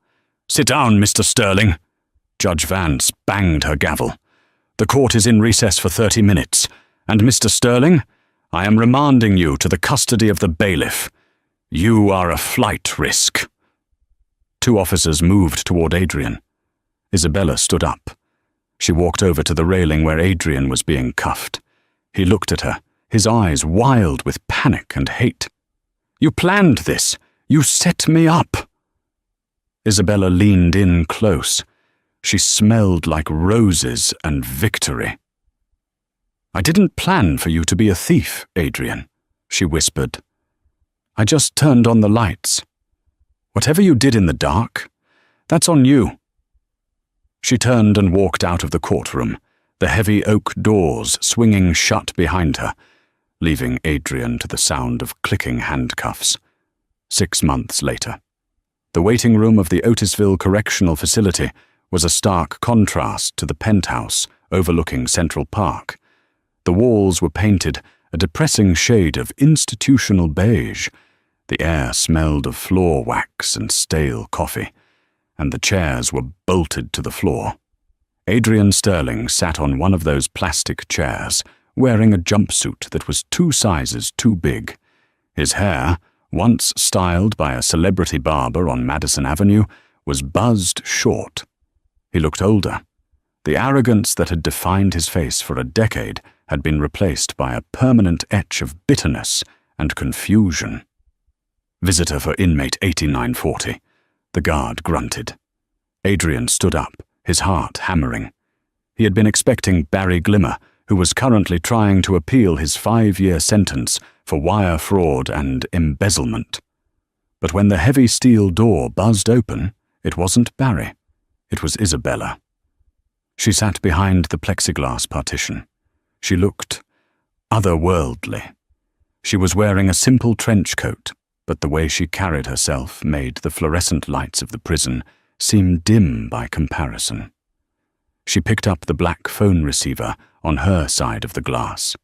"Sit down, Mr. Sterling." Judge Vance banged her gavel. "The court is in recess for 30 minutes. And Mr. Sterling, I am remanding you to the custody of the bailiff. You are a flight risk." 2 officers moved toward Adrian. Isabella stood up. She walked over to the railing where Adrian was being cuffed. He looked at her, his eyes wild with panic and hate. "You planned this. You set me up." Isabella leaned in close. She smelled like roses and victory. "I didn't plan for you to be a thief, Adrian," she whispered. "I just turned on the lights. Whatever you did in the dark, that's on you." She turned and walked out of the courtroom, the heavy oak doors swinging shut behind her, leaving Adrian to the sound of clicking handcuffs. 6 months later. The waiting room of the Otisville Correctional Facility was a stark contrast to the penthouse overlooking Central Park. The walls were painted a depressing shade of institutional beige. The air smelled of floor wax and stale coffee, and the chairs were bolted to the floor. Adrian Sterling sat on one of those plastic chairs, wearing a jumpsuit that was 2 sizes too big. His hair, once styled by a celebrity barber on Madison Avenue, was buzzed short. He looked older. The arrogance that had defined his face for a decade had been replaced by a permanent etch of bitterness and confusion. "Visitor for inmate 8940. The guard grunted. Adrian stood up, his heart hammering. He had been expecting Barry Glimmer, who was currently trying to appeal his 5-year sentence for wire fraud and embezzlement. But when the heavy steel door buzzed open, it wasn't Barry. It was Isabella. She sat behind the plexiglass partition. She looked otherworldly. She was wearing a simple trench coat, but the way she carried herself made the fluorescent lights of the prison seem dim by comparison. She picked up the black phone receiver on her side of the glass.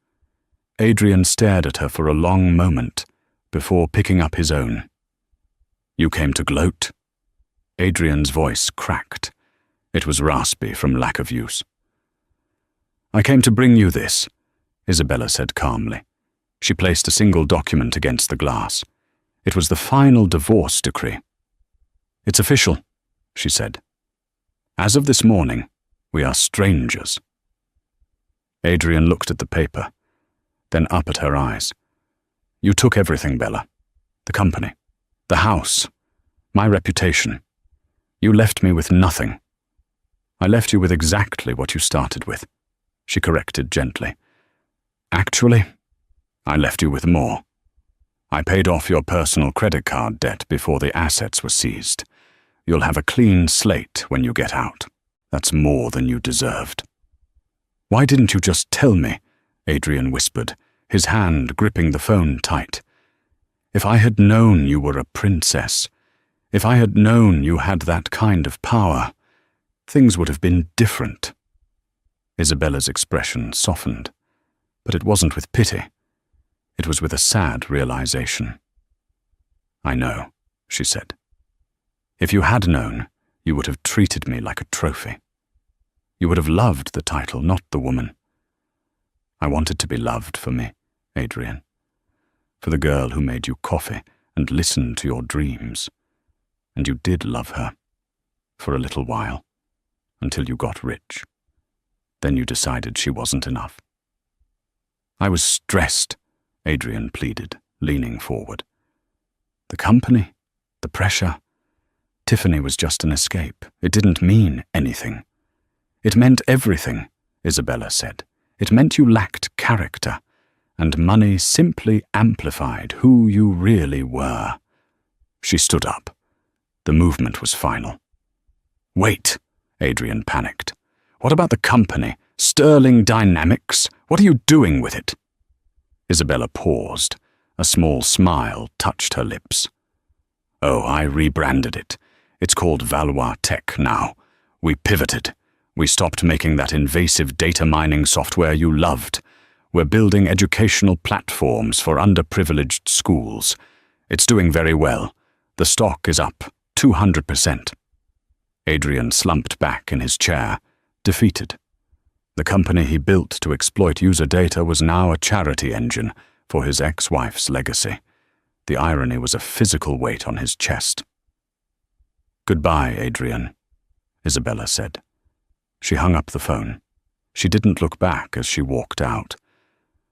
Adrian stared at her for a long moment before picking up his own. "You came to gloat?" Adrian's voice cracked. It was raspy from lack of use. "I came to bring you this," Isabella said calmly. She placed a single document against the glass. It was the final divorce decree. "It's official," she said. "As of this morning, we are strangers." Adrian looked at the paper, then up at her eyes. "You took everything, Bella. The company, the house, my reputation. You left me with nothing." "I left you with exactly what you started with," she corrected gently. "Actually, I left you with more. I paid off your personal credit card debt before the assets were seized. You'll have a clean slate when you get out. That's more than you deserved." "Why didn't you just tell me?" Adrian whispered, his hand gripping the phone tight. "If I had known you were a princess, if I had known you had that kind of power, things would have been different." Isabella's expression softened, but it wasn't with pity. It was with a sad realization. "I know," she said. "If you had known, you would have treated me like a trophy. You would have loved the title, not the woman. I wanted to be loved for me, Adrian. For the girl who made you coffee and listened to your dreams. And you did love her. For a little while. Until you got rich. Then you decided she wasn't enough." "I was stressed," Adrian pleaded, leaning forward. "The company, the pressure. Tiffany was just an escape. It didn't mean anything." "It meant everything," Isabella said. "It meant you lacked character, and money simply amplified who you really were." She stood up. The movement was final. "Wait," Adrian panicked. "What about the company? Sterling Dynamics? What are you doing with it?" Isabella paused. A small smile touched her lips. "Oh, I rebranded it. It's called Valois Tech now. We pivoted. We stopped making that invasive data mining software you loved. We're building educational platforms for underprivileged schools. It's doing very well. The stock is up 200%. Adrian slumped back in his chair, defeated. The company he built to exploit user data was now a charity engine for his ex-wife's legacy. The irony was a physical weight on his chest. "Goodbye, Adrian," Isabella said. She hung up the phone. She didn't look back as she walked out.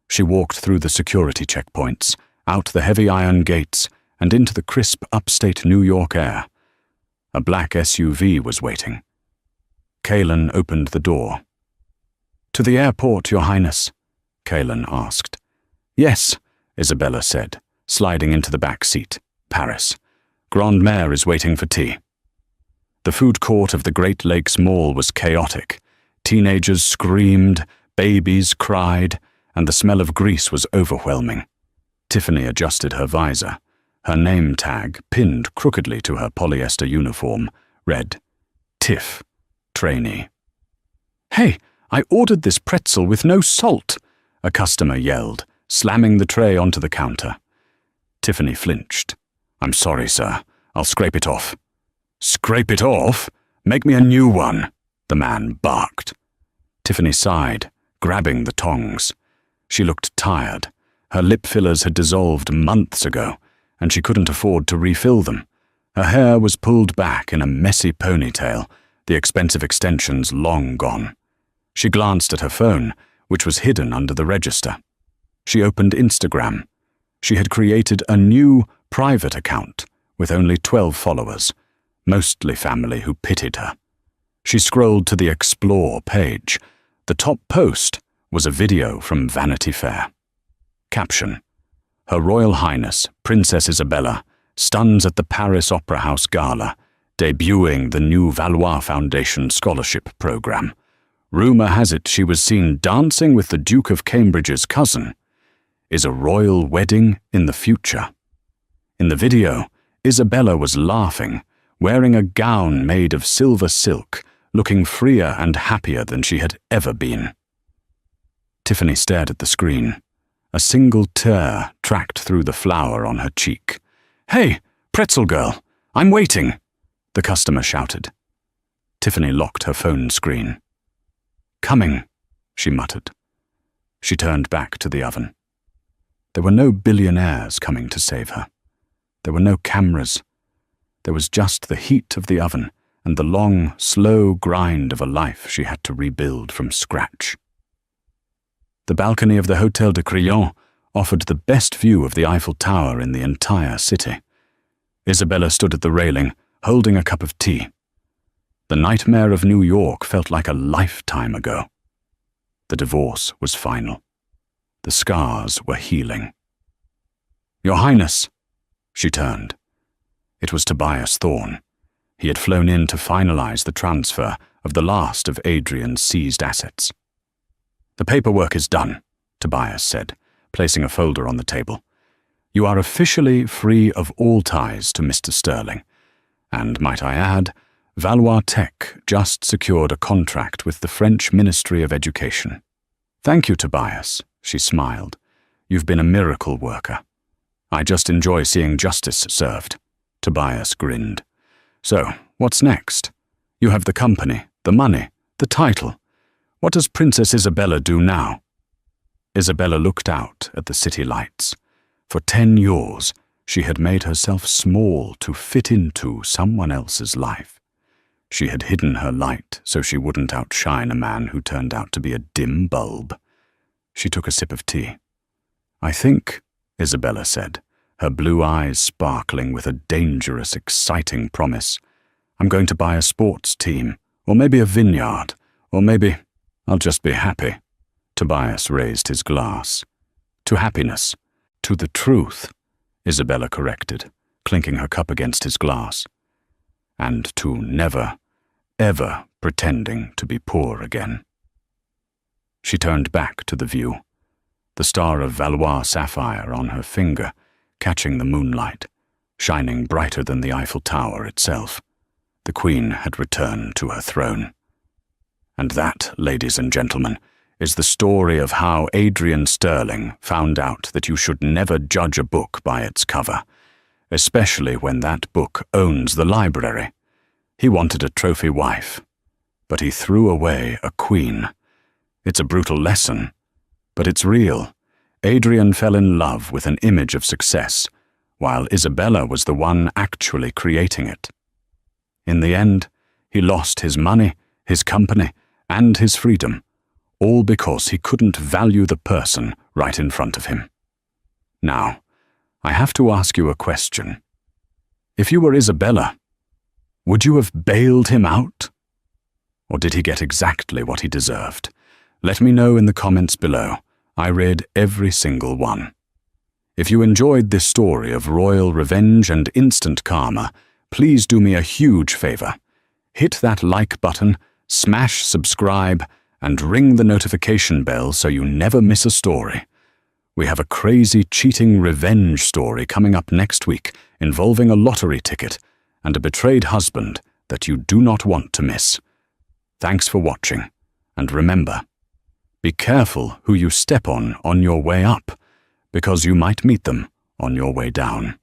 She walked through the security checkpoints, out the heavy iron gates, and into the crisp upstate New York air. A black SUV was waiting. Kalen opened the door. "To the airport, Your Highness," Kalen asked. "Yes," Isabella said, sliding into the back seat. "Paris. Grand Mère is waiting for tea." The food court of the Great Lakes Mall was chaotic. Teenagers screamed, babies cried, and the smell of grease was overwhelming. Tiffany adjusted her visor. Her name tag, pinned crookedly to her polyester uniform, read, "Tiff, trainee." "Hey, I ordered this pretzel with no salt," a customer yelled, slamming the tray onto the counter. Tiffany flinched. "I'm sorry, sir. I'll scrape it off." "Scrape it off? Make me a new one," the man barked. Tiffany sighed, grabbing the tongs. She looked tired. Her lip fillers had dissolved months ago, and she couldn't afford to refill them. Her hair was pulled back in a messy ponytail, the expensive extensions long gone. She glanced at her phone, which was hidden under the register. She opened Instagram. She had created a new private account with only 12 followers, mostly family who pitied her. She scrolled to the Explore page. The top post was a video from Vanity Fair. Caption: Her Royal Highness, Princess Isabella, stuns at the Paris Opera House Gala, debuting the new Valois Foundation Scholarship Program. Rumor has it she was seen dancing with the Duke of Cambridge's cousin. Is a royal wedding in the future? In the video, Isabella was laughing, wearing a gown made of silver silk, looking freer and happier than she had ever been. Tiffany stared at the screen. A single tear tracked through the flower on her cheek. "Hey, pretzel girl, I'm waiting," the customer shouted. Tiffany locked her phone screen. "Coming," she muttered. She turned back to the oven. There were no billionaires coming to save her. There were no cameras. There was just the heat of the oven and the long, slow grind of a life she had to rebuild from scratch. The balcony of the Hotel de Crillon offered the best view of the Eiffel Tower in the entire city. Isabella stood at the railing, holding a cup of tea. The nightmare of New York felt like a lifetime ago. The divorce was final. The scars were healing. "Your Highness," she turned. It was Tobias Thorne. He had flown in to finalize the transfer of the last of Adrian's seized assets. "The paperwork is done," Tobias said, placing a folder on the table. "You are officially free of all ties to Mr. Sterling. And, might I add, Valois Tech just secured a contract with the French Ministry of Education." "Thank you, Tobias," she smiled. "You've been a miracle worker." "I just enjoy seeing justice served," Tobias grinned. "So, what's next? You have the company, the money, the title. What does Princess Isabella do now?" Isabella looked out at the city lights. For 10 years, she had made herself small to fit into someone else's life. She had hidden her light so she wouldn't outshine a man who turned out to be a dim bulb. She took a sip of tea. "I think," Isabella said, her blue eyes sparkling with a dangerous, exciting promise, "I'm going to buy a sports team, or maybe a vineyard, or maybe I'll just be happy." Tobias raised his glass. "To happiness. To the truth," Isabella corrected, clinking her cup against his glass. "And to never, ever pretending to be poor again." She turned back to the view, the star of Valois sapphire on her finger, catching the moonlight, shining brighter than the Eiffel Tower itself. The Queen had returned to her throne. And that, ladies and gentlemen, is the story of how Adrian Sterling found out that you should never judge a book by its cover, especially when that book owns the library. He wanted a trophy wife, but he threw away a queen. It's a brutal lesson, but it's real. Adrian fell in love with an image of success, while Isabella was the one actually creating it. In the end, he lost his money, his company, and his freedom, all because he couldn't value the person right in front of him. Now, I have to ask you a question. If you were Isabella, would you have bailed him out? Or did he get exactly what he deserved? Let me know in the comments below. I read every single one. If you enjoyed this story of royal revenge and instant karma, please do me a huge favor. Hit that like button, smash subscribe, and ring the notification bell so you never miss a story. We have a crazy cheating revenge story coming up next week involving a lottery ticket and a betrayed husband that you do not want to miss. Thanks for watching, and remember, be careful who you step on your way up, because you might meet them on your way down.